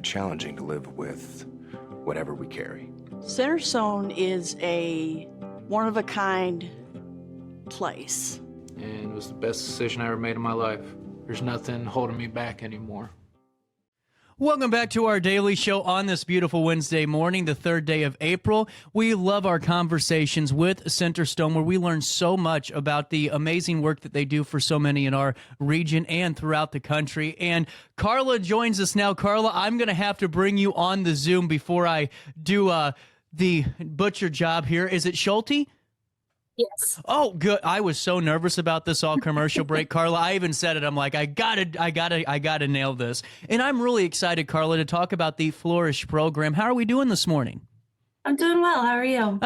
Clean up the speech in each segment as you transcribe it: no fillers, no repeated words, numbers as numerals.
be challenging to live with whatever we carry. Centerstone is a one-of-a-kind place. And it was the best decision I ever made in my life. There's nothing holding me back anymore. Welcome back to our daily show on this beautiful Wednesday morning, the 3rd day of April. We love our conversations with Centerstone, where we learn so much about the amazing work that they do for so many in our region and throughout the country. And Karla joins us now. Karla, I'm going to have to bring you on the Zoom before I do the butcher job here. Is it Schulte? Yes. Oh, good. I was so nervous about this all commercial break, Karla. I even said it. I'm like, I gotta nail this. And I'm really excited, Karla, to talk about the Flourish program. How are we doing this morning? I'm doing well. How are you?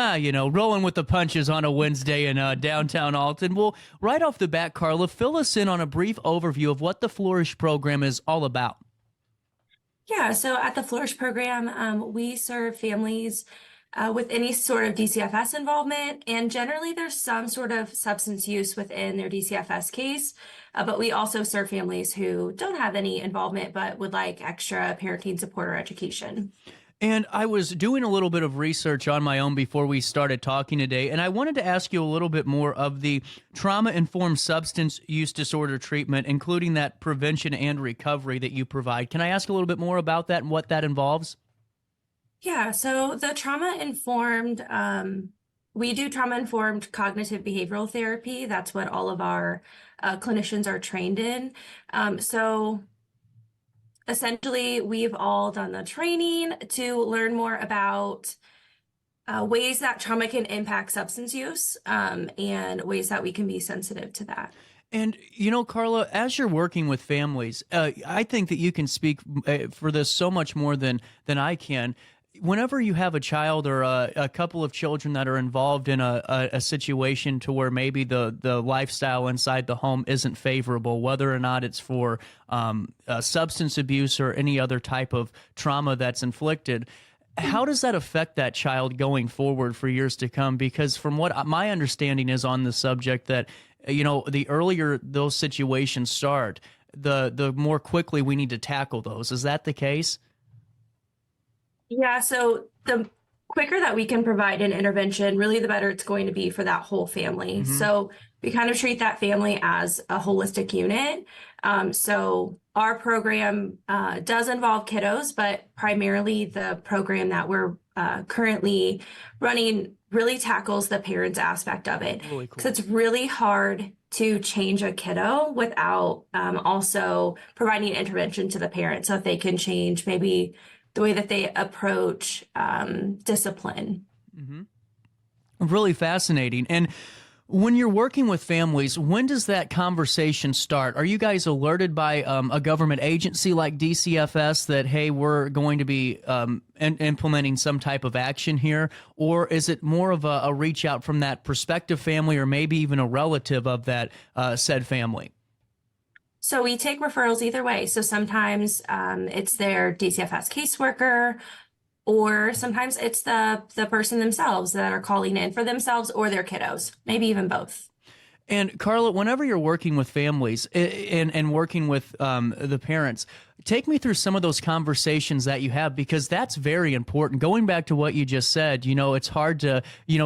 Rolling with the punches on a Wednesday in downtown Alton. Well, right off the bat, Karla, fill us in on a brief overview of what the Flourish program is all about. Yeah, so at the Flourish program, we serve families with any sort of DCFS involvement, and generally there's some sort of substance use within their DCFS case, but we also serve families who don't have any involvement but would like extra parenting support or education. And I was doing a little bit of research on my own before we started talking today, and I wanted to ask you a little bit more of the trauma-informed substance use disorder treatment, including that prevention and recovery that you provide. Can I ask a little bit more about that and what that involves? Yeah, so the trauma-informed, we do trauma-informed cognitive behavioral therapy. That's what all of our clinicians are trained in. So essentially, we've all done the training to learn more about ways that trauma can impact substance use and ways that we can be sensitive to that. And, Karla, as you're working with families, I think that you can speak for this so much more than I can. Whenever you have a child or a couple of children that are involved in a situation to where maybe the lifestyle inside the home isn't favorable, whether or not it's for substance abuse or any other type of trauma that's inflicted, how does that affect that child going forward for years to come? Because from what my understanding is on the subject that, the earlier those situations start, the more quickly we need to tackle those. Is that the case? Yeah, so the quicker that we can provide an intervention, really the better it's going to be for that whole family. Mm-hmm. So we kind of treat that family as a holistic unit. So our program does involve kiddos, but primarily the program that we're currently running really tackles the parents aspect of it. Really cool. So it's really hard to change a kiddo without also providing intervention to the parent. So if they can change maybe the way that they approach discipline. Mm-hmm. Really fascinating. And when you're working with families, when does that conversation start? Are you guys alerted by a government agency like DCFS that, hey, we're going to be implementing some type of action here? Or is it more of a reach out from that prospective family or maybe even a relative of that said family? So we take referrals either way. So sometimes it's their DCFS caseworker, or sometimes it's the person themselves that are calling in for themselves or their kiddos, maybe even both. And Karla, whenever you're working with families and working with the parents, take me through some of those conversations that you have, because that's very important. Going back to what you just said, it's hard to,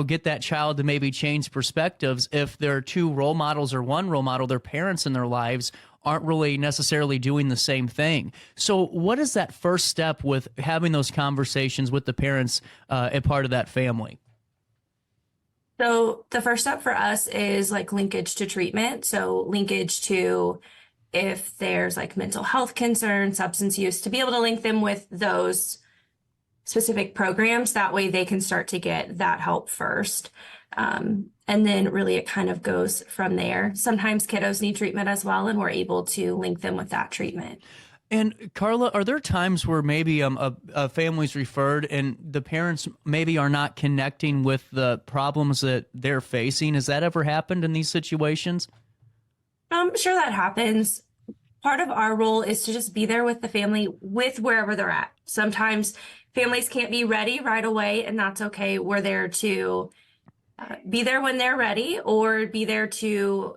get that child to maybe change perspectives if there are two role models or one role model, their parents in their lives aren't really necessarily doing the same thing. So what is that first step with having those conversations with the parents a part of that family? So the first step for us is like linkage to treatment. So linkage to if there's like mental health concerns, substance use, to be able to link them with those specific programs. That way they can start to get that help first. And then really it kind of goes from there. Sometimes kiddos need treatment as well, and we're able to link them with that treatment. And Karla, are there times where maybe a family's referred and the parents maybe are not connecting with the problems that they're facing? Has that ever happened in these situations? Sure, that happens. Part of our role is to just be there with the family with wherever they're at. Sometimes families can't be ready right away, and that's okay. We're there to be there when they're ready, or be there to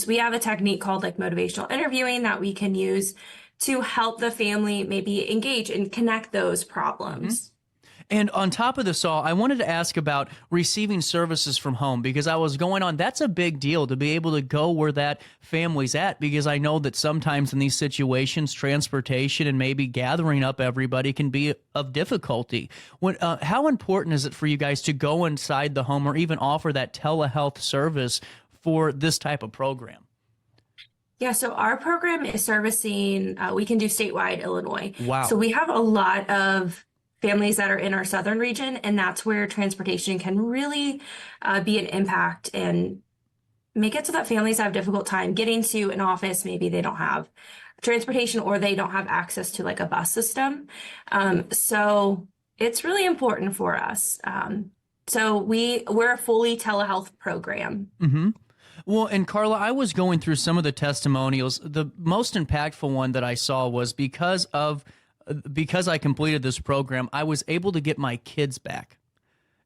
we have a technique called like motivational interviewing that we can use to help the family maybe engage and connect those problems. And on top of this all, I wanted to ask about receiving services from home, because I was going on, that's a big deal to be able to go where that family's at, because I know that sometimes in these situations, transportation and maybe gathering up everybody can be of difficulty. How important is it for you guys to go inside the home or even offer that telehealth service for this type of program? Yeah, so our program is servicing, we can do statewide Illinois. Wow. So we have a lot of families that are in our southern region, and that's where transportation can really be an impact and make it so that families have a difficult time getting to an office. Maybe they don't have transportation or they don't have access to like a bus system. So it's really important for us. So we're a fully telehealth program. Well, and Karla, I was going through some of the testimonials. The most impactful one that I saw was because I completed this program, I was able to get my kids back.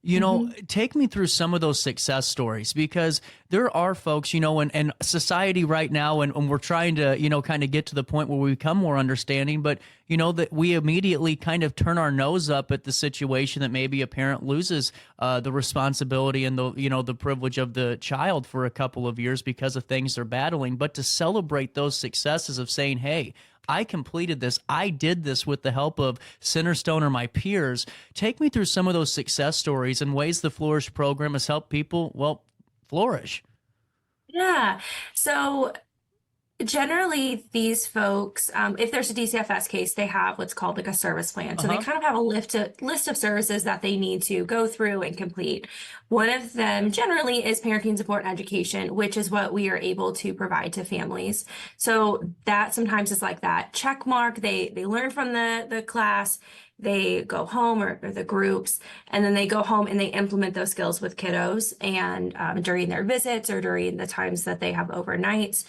You know, take me through some of those success stories, because there are folks, you know, and society right now, and we're trying to, you know, kind of get to the point where we become more understanding, but, you know, that we immediately kind of turn our nose up at the situation that maybe a parent loses the responsibility and the, you know, the privilege of the child for a couple of years because of things they're battling. But to celebrate those successes of saying, hey, I completed this. I did this with the help of Centerstone or my peers. Take me through some of those success stories and ways the Flourish program has helped people, well, flourish. Yeah. So generally, these folks, if there's a DCFS case, they have what's called like a service plan. So they kind of have a list of services that they need to go through and complete. One of them generally is parenting support and education, which is what we are able to provide to families. So that sometimes is like that check mark. They learn from the class, they go home or the groups, and then they go home and they implement those skills with kiddos and during their visits or during the times that they have overnights.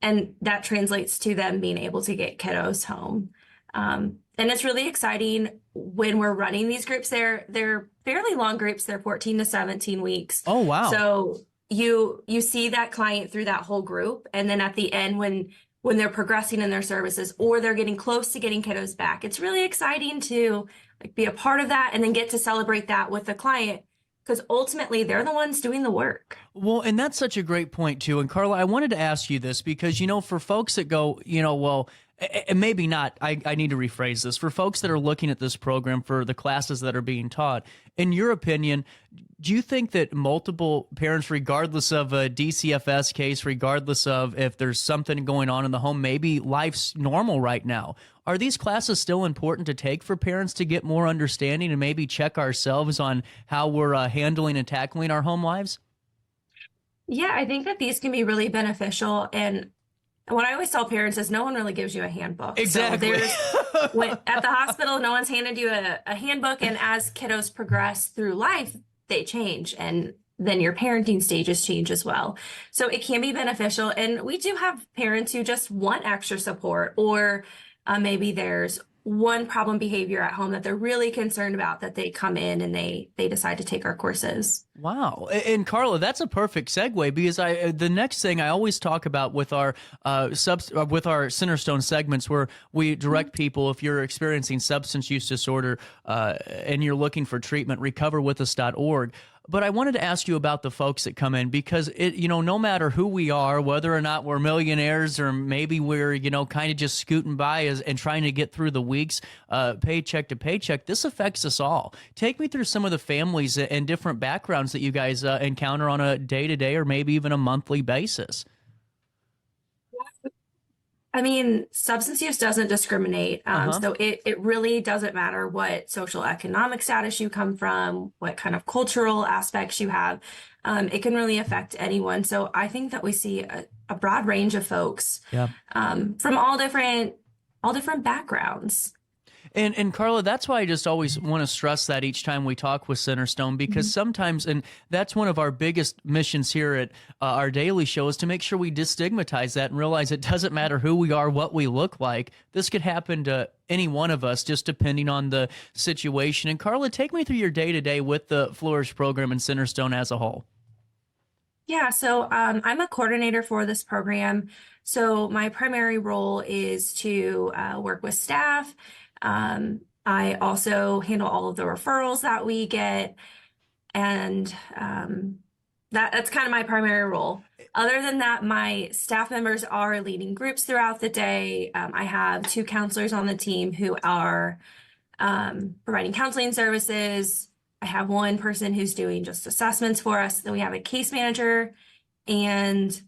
And that translates to them being able to get kiddos home. And it's really exciting when we're running these groups. They're fairly long groups. They're 14 to 17 weeks. Oh, wow. So you see that client through that whole group. And then at the end, when they're progressing in their services or they're getting close to getting kiddos back, it's really exciting to like be a part of that and then get to celebrate that with the client, because ultimately they're the ones doing the work. Well, and that's such a great point, too. And Karla, I wanted to ask you this because, you know, for folks that go, you know, well, and maybe not, I need to rephrase this. For folks that are looking at this program, for the classes that are being taught, in your opinion, do you think that multiple parents, regardless of a DCFS case, regardless of if there's something going on in the home, maybe life's normal right now, are these classes still important to take for parents to get more understanding and maybe check ourselves on how we're handling and tackling our home lives? Yeah, I think that these can be really beneficial. And what I always tell parents is no one really gives you a handbook. Exactly. So at the hospital, no one's handed you a handbook. And as kiddos progress through life, they change. And then your parenting stages change as well. So it can be beneficial. And we do have parents who just want extra support, or maybe there's one problem behavior at home that they're really concerned about, that they come in and they decide to take our courses. Wow. And Karla, that's a perfect segue, because the next thing I always talk about with our Centerstone segments, where we direct people, if you're experiencing substance use disorder and you're looking for treatment, recoverwithus.org. But I wanted to ask you about the folks that come in, because you know, no matter who we are, whether or not we're millionaires or maybe we're, you know, kind of just scooting by and trying to get through the weeks, paycheck to paycheck, this affects us all. Take me through some of the families and different backgrounds that you guys encounter on a day-to-day or maybe even a monthly basis. I mean, substance use doesn't discriminate. So it really doesn't matter what social economic status you come from, what kind of cultural aspects you have. It can really affect anyone. So I think that we see a broad range of folks from all different backgrounds. And Karla, that's why I just always want to stress that each time we talk with Centerstone, because sometimes, and that's one of our biggest missions here at our daily show, is to make sure we destigmatize that and realize it doesn't matter who we are, what we look like. This could happen to any one of us, just depending on the situation. And Karla, take me through your day-to-day with the Flourish program and Centerstone as a whole. Yeah, so I'm a coordinator for this program. So my primary role is to work with staff. I also handle all of the referrals that we get, and that's kind of my primary role. Other than that, my staff members are leading groups throughout the day. I have two counselors on the team who are providing counseling services. I have one person who's doing just assessments for us. Then we have a case manager and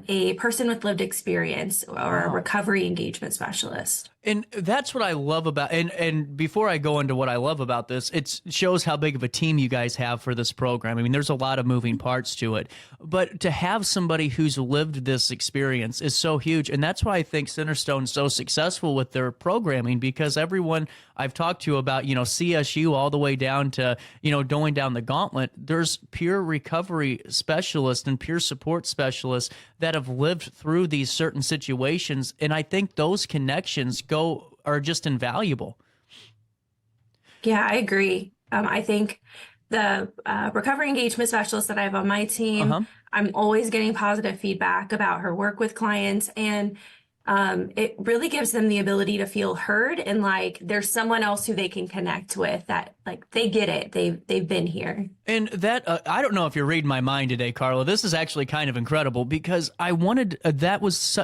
a person with lived experience or a Wow. recovery engagement specialist. And that's what I love about, and before I go into what I love about this, it shows how big of a team you guys have for this program. I mean, there's a lot of moving parts to it, but to have somebody who's lived this experience is so huge. And that's why I think Centerstone's so successful with their programming, because everyone I've talked to about, CSU all the way down to, going down the gauntlet, there's peer recovery specialists and peer support specialists that have lived through these certain situations. And I think those connections are just invaluable. Yeah, I agree. I think the recovery engagement specialist that I have on my team, Uh-huh. I'm always getting positive feedback about her work with clients, and it really gives them the ability to feel heard and like there's someone else who they can connect with, that like they get it, they've been here. And that, I don't know if you're reading my mind today, Karla. This is actually kind of incredible, because I wanted,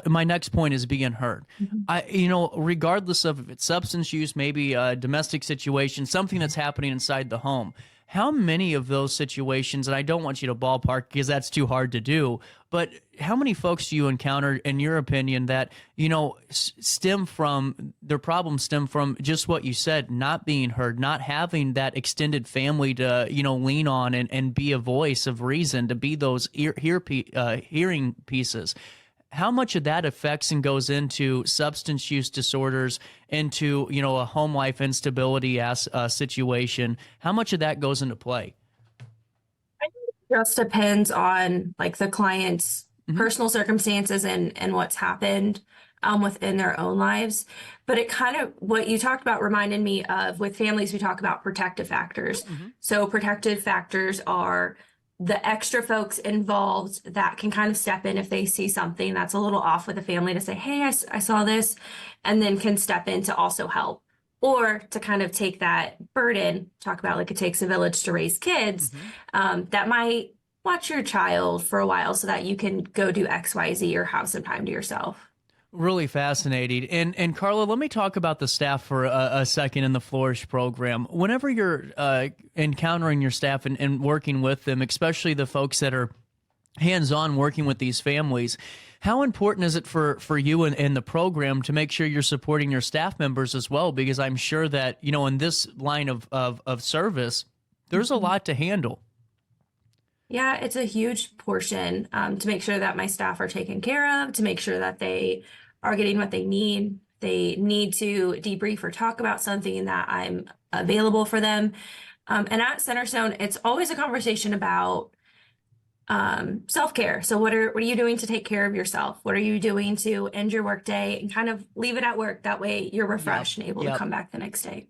my next point is being heard. Regardless of if it's substance use, maybe a domestic situation, something that's happening inside the home. How many of those situations, and I don't want you to ballpark because that's too hard to do, but how many folks do you encounter, in your opinion, that, their problems stem from just what you said, not being heard, not having that extended family to, lean on and be a voice of reason, to be those hearing pieces? How much of that affects and goes into substance use disorders, into, a home life instability situation? How much of that goes into play? I think it just depends on like the client's personal circumstances and what's happened within their own lives. But it kind of, what you talked about reminded me of, with families, we talk about protective factors. So protective factors are the extra folks involved that can kind of step in if they see something that's a little off with the family, to say, hey, I saw this, and then can step in to also help. Or to kind of take that burden, talk about like it takes a village to raise kids, that might watch your child for a while so that you can go do X, Y, Z, or have some time to yourself. Really fascinating. And Karla, let me talk about the staff for a second in the Flourish program. Whenever you're encountering your staff and working with them, especially the folks that are hands-on working with these families, how important is it for you and the program to make sure you're supporting your staff members as well? Because I'm sure that, in this line of service, there's a lot to handle. Yeah, it's a huge portion to make sure that my staff are taken care of, to make sure that they are getting what they need. They need to debrief or talk about something, that I'm available for them. And at Centerstone, it's always a conversation about self-care. So what are you doing to take care of yourself? What are you doing to end your work day and kind of leave it at work? That way you're refreshed and able to come back the next day.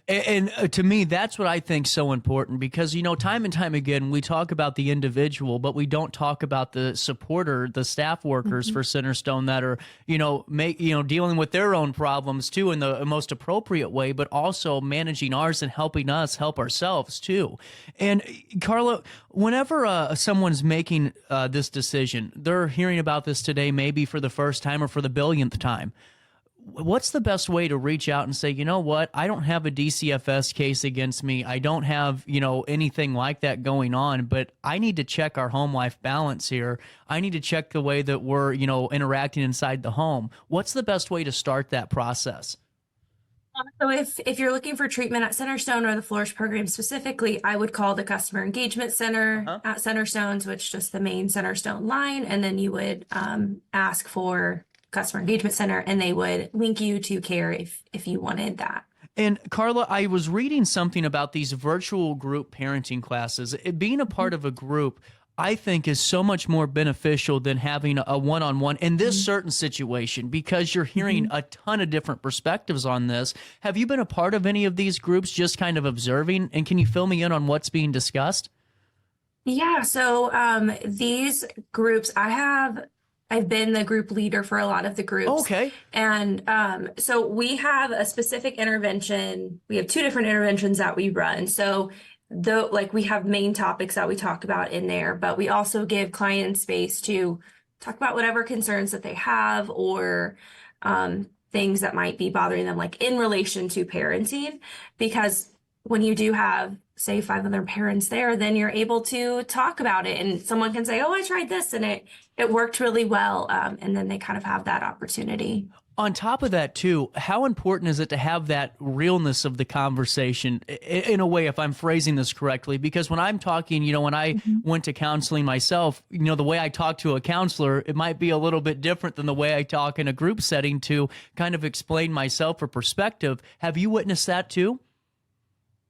And to me, that's what I think so important, because, time and time again, we talk about the individual, but we don't talk about the supporter, the staff workers for Centerstone that are, dealing with their own problems too in the most appropriate way, but also managing ours and helping us help ourselves too. And Karla, whenever someone's making this decision, they're hearing about this today, maybe for the first time or for the billionth time. What's the best way to reach out and say, you know what, I don't have a DCFS case against me. I don't have, anything like that going on, but I need to check our home life balance here. I need to check the way that we're, interacting inside the home. What's the best way to start that process? So if you're looking for treatment at Centerstone or the Flourish program specifically, I would call the Customer Engagement Center at Centerstone, so it's just the main Centerstone line, and then you would ask for Customer Engagement Center, and they would link you to care if you wanted that. And Karla, I was reading something about these virtual group parenting classes. Being a part of a group, I think, is so much more beneficial than having a one-on-one in this certain situation, because you're hearing a ton of different perspectives on this. Have you been a part of any of these groups, just kind of observing? And can you fill me in on what's being discussed? Yeah, so these groups, I've been the group leader for a lot of the groups. Okay. And so we have a specific intervention. We have two different interventions that we run. So like we have main topics that we talk about in there, but we also give clients space to talk about whatever concerns that they have or things that might be bothering them, like in relation to parenting, because when you do have, say, five other parents there, then you're able to talk about it, and someone can say, "Oh, I tried this, and it worked really well," and then they kind of have that opportunity. On top of that, too, how important is it to have that realness of the conversation in a way, if I'm phrasing this correctly? Because when I'm talking, when I went to counseling myself, the way I talk to a counselor, it might be a little bit different than the way I talk in a group setting to kind of explain myself or perspective. Have you witnessed that too?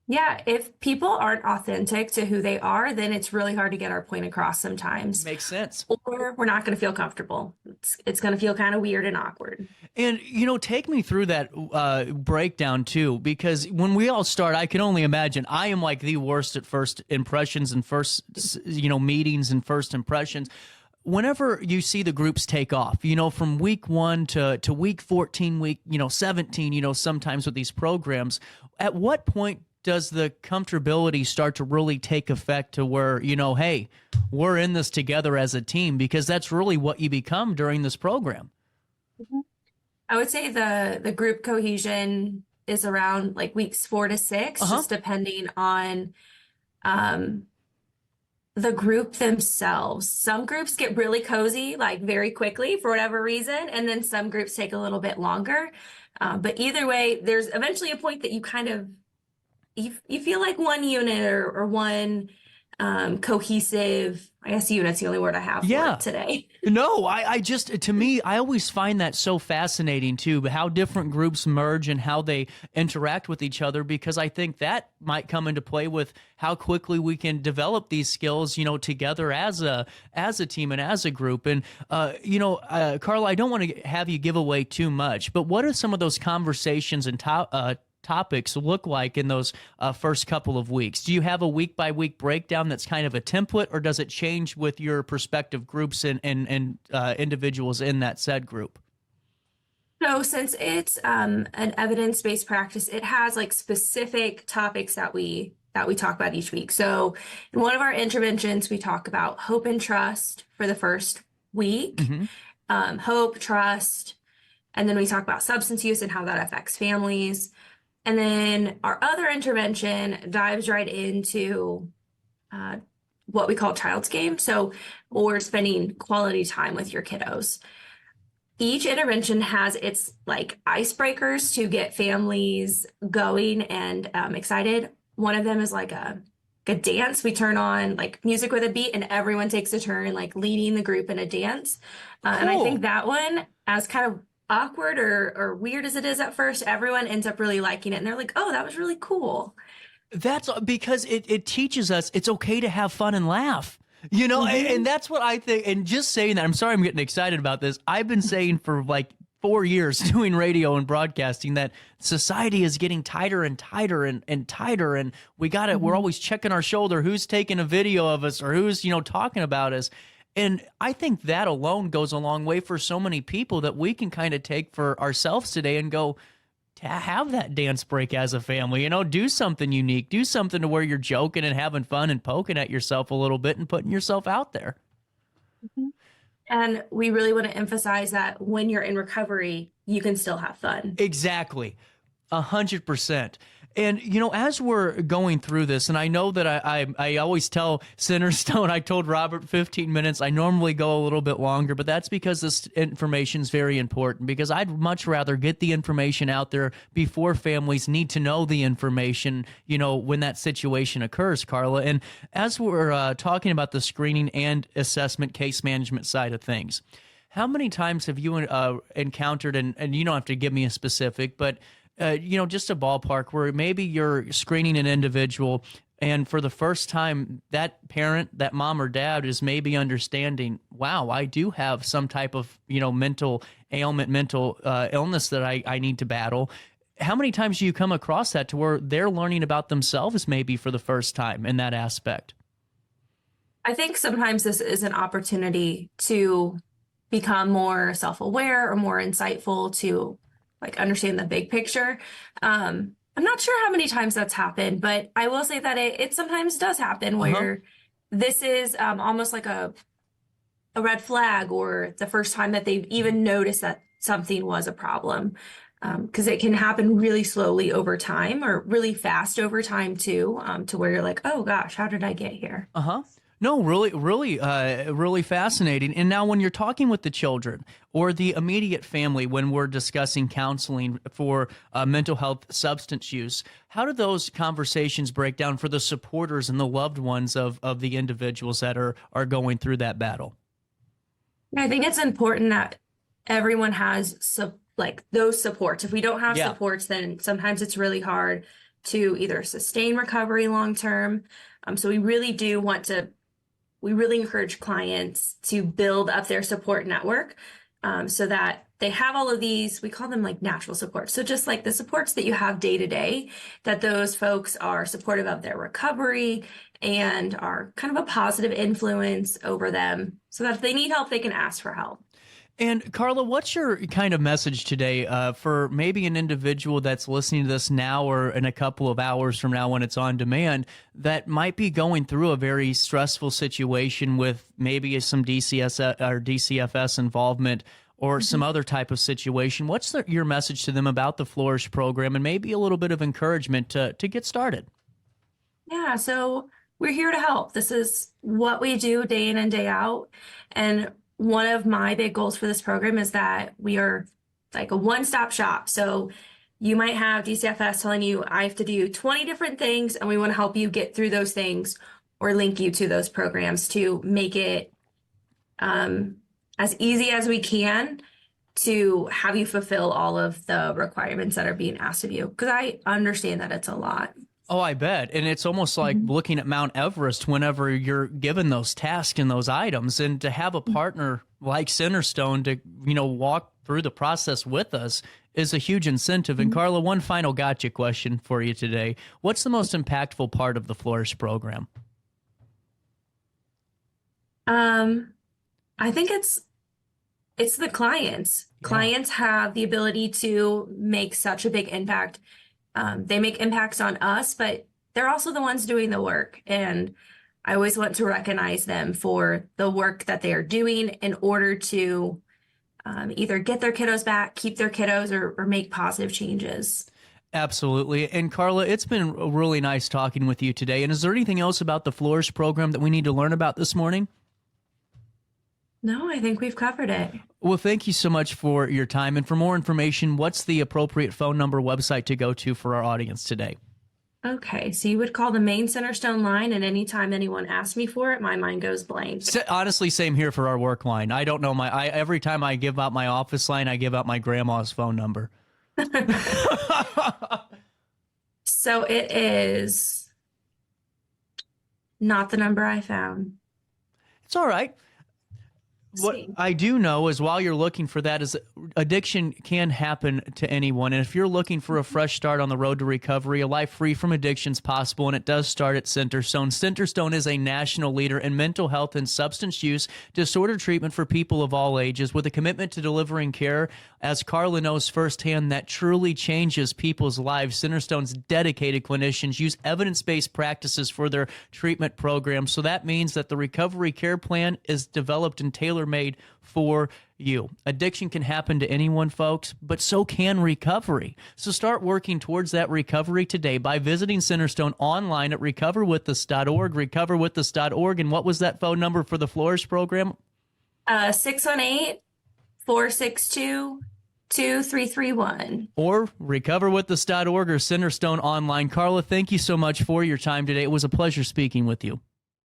Yeah, if people aren't authentic to who they are, then it's really hard to get our point across sometimes. Makes sense. Or we're not going to feel comfortable. It's going to feel kind of weird and awkward. And, take me through that breakdown, too, because when we all start, I can only imagine I am like the worst at first impressions and first, meetings and first impressions. Whenever you see the groups take off, from week 1 to week 14, week, 17, sometimes with these programs, at what point does the comfortability start to really take effect to where, hey, we're in this together as a team? Because that's really what you become during this program. I would say the group cohesion is around like weeks 4 to 6, just depending on the group themselves. Some groups get really cozy, like very quickly for whatever reason, and then some groups take a little bit longer. But either way, there's eventually a point that you kind of you feel like one unit or one cohesive, I guess unit's the only word I have for it today. No, I just, to me, I always find that so fascinating too, how different groups merge and how they interact with each other, because I think that might come into play with how quickly we can develop these skills, together as a team and as a group. And, Karla, I don't want to have you give away too much, but what are some of those conversations and topics look like in those first couple of weeks? Do you have a week-by-week breakdown that's kind of a template, or does it change with your prospective groups and individuals in that said group? So since it's an evidence-based practice, it has like specific topics that we talk about each week. So in one of our interventions, we talk about hope and trust for the first week, hope, trust, and then we talk about substance use and how that affects families. And then our other intervention dives right into what we call child's game. So, or spending quality time with your kiddos. Each intervention has its like icebreakers to get families going and excited. One of them is like a dance. We turn on like music with a beat and everyone takes a turn like leading the group in a dance. And I think that one, as kind of awkward or weird as it is at first, everyone ends up really liking it. And they're like, oh, that was really cool. That's because it teaches us it's okay to have fun and laugh. And that's what I think. And just saying that, I'm sorry I'm getting excited about this. I've been saying for like 4 years doing radio and broadcasting that society is getting tighter and tighter and tighter. And we're always checking our shoulder, who's taking a video of us or who's, talking about us. And I think that alone goes a long way for so many people that we can kind of take for ourselves today and go, to have that dance break as a family, do something unique, do something to where you're joking and having fun and poking at yourself a little bit and putting yourself out there. And we really want to emphasize that when you're in recovery, you can still have fun. Exactly. 100%. And, as we're going through this, and I know that I always tell Centerstone, I told Robert 15 minutes. I normally go a little bit longer, but that's because this information is very important, because I'd much rather get the information out there before families need to know the information, when that situation occurs, Karla. And as we're talking about the screening and assessment case management side of things, how many times have you encountered, and you don't have to give me a specific, but just a ballpark where maybe you're screening an individual and for the first time that parent, that mom or dad is maybe understanding, wow, I do have some type of, mental ailment, mental illness that I need to battle. How many times do you come across that to where they're learning about themselves maybe for the first time in that aspect? I think sometimes this is an opportunity to become more self-aware or more insightful to like understand the big picture. I'm not sure how many times that's happened, but I will say that it sometimes does happen where this is almost like a red flag or the first time that they've even noticed that something was a problem. Because it can happen really slowly over time or really fast over time too, to where you're like, oh gosh, how did I get here? No, really fascinating. And now, when you're talking with the children or the immediate family, when we're discussing counseling for mental health, substance use, how do those conversations break down for the supporters and the loved ones of the individuals that are going through that battle? I think it's important that everyone has like those supports. If we don't have supports, then sometimes it's really hard to either sustain recovery long term. So we really do want to. We really encourage clients to build up their support network so that they have all of these, we call them like natural supports. So just like the supports that you have day to day, that those folks are supportive of their recovery and are kind of a positive influence over them so that if they need help, they can ask for help. And Karla, what's your kind of message today for maybe an individual that's listening to this now or in a couple of hours from now when it's on demand that might be going through a very stressful situation with maybe some DCS or DCFS involvement or some other type of situation? What's your message to them about the Flourish program and maybe a little bit of encouragement to get started? Yeah, so we're here to help. This is what we do day in and day out. And one of my big goals for this program is that we are like a one-stop shop. So you might have DCFS telling you, I have to do 20 different things, and we want to help you get through those things or link you to those programs to make it as easy as we can to have you fulfill all of the requirements that are being asked of you. Because I understand that it's a lot. Oh, I bet. And it's almost like looking at Mount Everest whenever you're given those tasks and those items. And to have a partner like Centerstone to, walk through the process with us is a huge incentive. And Karla, one final gotcha question for you today. What's the most impactful part of the Flourish program? I think it's the clients. Yeah. Clients have the ability to make such a big impact. They make impacts on us, but they're also the ones doing the work. And I always want to recognize them for the work that they are doing in order to either get their kiddos back, keep their kiddos, or make positive changes. Absolutely. And Karla, it's been really nice talking with you today. And is there anything else about the Flourish program that we need to learn about this morning? No, I think we've covered it. Well, thank you so much for your time. And for more information, what's the appropriate phone number, website to go to for our audience today? Okay, so you would call the main Centerstone line, and anytime anyone asks me for it, my mind goes blank. Honestly, same here for our work line. I don't know every time I give out my office line, I give out my grandma's phone number. So it is not the number I found. It's all right. What I do know is while you're looking for that is addiction can happen to anyone. And if you're looking for a fresh start on the road to recovery, a life free from addiction is possible, and it does start at Centerstone. Centerstone is a national leader in mental health and substance use disorder treatment for people of all ages with a commitment to delivering care, as Karla knows firsthand, that truly changes people's lives. Centerstone's dedicated clinicians use evidence-based practices for their treatment programs. So that means that the recovery care plan is developed and tailor-made for you. Addiction can happen to anyone, folks, but so can recovery. So start working towards that recovery today by visiting Centerstone online at recoverwithus.org, recoverwithus.org. And what was that phone number for the Flourish program? 618-462-2331. Or recoverwithus.org or Centerstone online. Karla, thank you so much for your time today. It was a pleasure speaking with you.